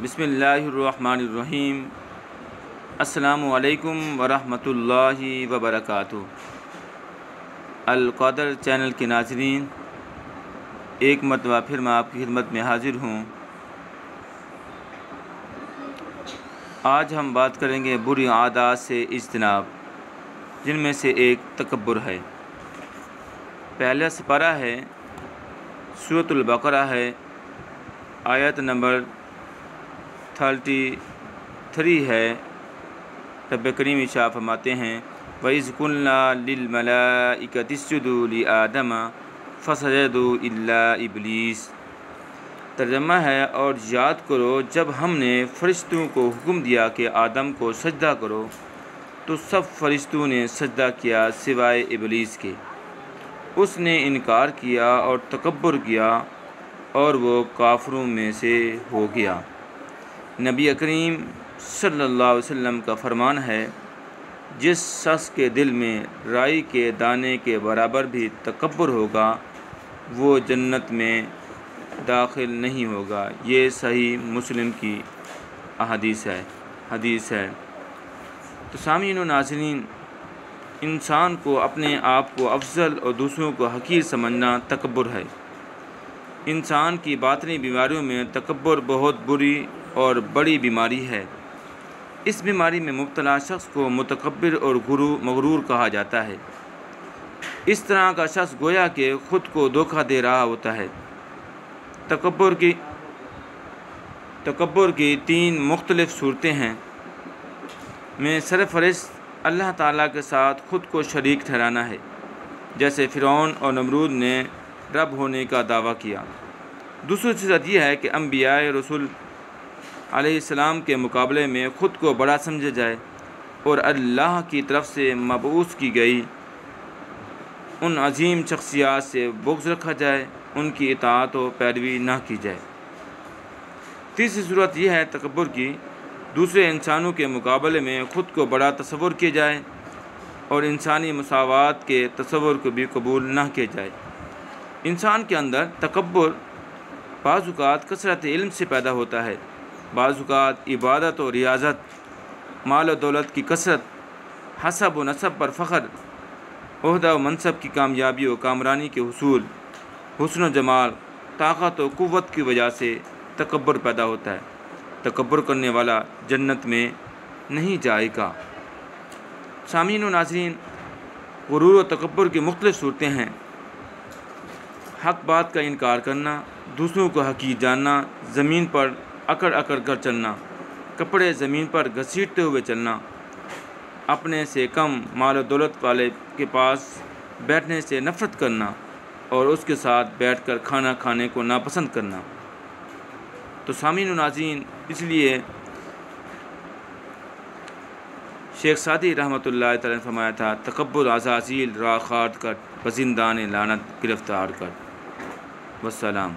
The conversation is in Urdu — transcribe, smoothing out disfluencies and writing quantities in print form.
بسم اللہ الرحمن الرحیم۔ السلام علیکم ورحمۃ اللہ وبرکاتہ۔ القدر چینل کے ناظرین، ایک مرتبہ پھر میں آپ کی خدمت میں حاضر ہوں۔ آج ہم بات کریں گے بری عادات سے اجتناب، جن میں سے ایک تکبر ہے۔ پہلا سپارہ ہے، سورۃ البقرہ ہے، آیت نمبر 33 ہے۔ رب کریم ارشاد فرماتے ہیں، وَإِذْ قُلْنَا لِلْمَلَائِكَةِ اسْجُدُوا لِآدَمَ فَسَجَدُوا إِلَّا إِبْلِيسَ۔ ترجمہ ہے، اور یاد کرو جب ہم نے فرشتوں کو حکم دیا کہ آدم کو سجدہ کرو تو سب فرشتوں نے سجدہ کیا سوائے ابلیس کے۔ اس نے انکار کیا اور تکبر کیا اور وہ کافروں میں سے ہو گیا۔ نبی کریم صلی اللہ علیہ وسلم کا فرمان ہے، جس شخص کے دل میں رائی کے دانے کے برابر بھی تکبر ہوگا وہ جنت میں داخل نہیں ہوگا۔ یہ صحیح مسلم کی حدیث ہے۔ تو سامعین و ناظرین، انسان کو اپنے آپ کو افضل اور دوسروں کو حقیر سمجھنا تکبر ہے۔ انسان کی باطنی بیماریوں میں تکبر بہت بری اور بڑی بیماری ہے۔ اس بیماری میں مبتلا شخص کو متکبر اور مغرور کہا جاتا ہے۔ اس طرح کا شخص گویا کہ خود کو دھوکہ دے رہا ہوتا ہے۔ تکبر کی 3 مختلف صورتیں ہیں۔ میں سرفہرست اللہ تعالیٰ کے ساتھ خود کو شریک ٹھہرانا ہے، جیسے فرعون اور نمرود نے رب ہونے کا دعویٰ کیا۔ دوسری صورت یہ ہے کہ انبیاء رسول علیہ السلام کے مقابلے میں خود کو بڑا سمجھا جائے اور اللہ کی طرف سے مبعوث کی گئی ان عظیم شخصیات سے بغض رکھا جائے، ان کی اطاعت و پیروی نہ کی جائے۔ تیسری صورت یہ ہے تکبر کی، دوسرے انسانوں کے مقابلے میں خود کو بڑا تصور کیا جائے اور انسانی مساوات کے تصور کو بھی قبول نہ کیا جائے۔ انسان کے اندر تکبر بعض اوقات کثرت علم سے پیدا ہوتا ہے، بعض اوقات عبادت و ریاضت، مال و دولت کی کثرت، حسب و نسب پر فخر، عہدہ و منصب کی کامیابی و کامرانی کے حصول، حسن و جمال، طاقت و قوت کی وجہ سے تکبر پیدا ہوتا ہے۔ تکبر کرنے والا جنت میں نہیں جائے گا۔ سامعین و ناظرین، غرور و تکبر کی مختلف صورتیں ہیں۔ حق بات کا انکار کرنا، دوسروں کو حقیر جاننا، زمین پر اکڑ کر چلنا، کپڑے زمین پر گھسیٹتے ہوئے چلنا، اپنے سے کم مال و دولت والے کے پاس بیٹھنے سے نفرت کرنا اور اس کے ساتھ بیٹھ کر کھانا کھانے کو ناپسند کرنا۔ تو سامعین و ناظرین، اس لیے شیخ سعدی رحمۃ اللہ تعالیٰ نے فرمایا تھا، تکبر عزازیل را خارد کر، بزندان لعنت گرفتار کر۔ والسلام۔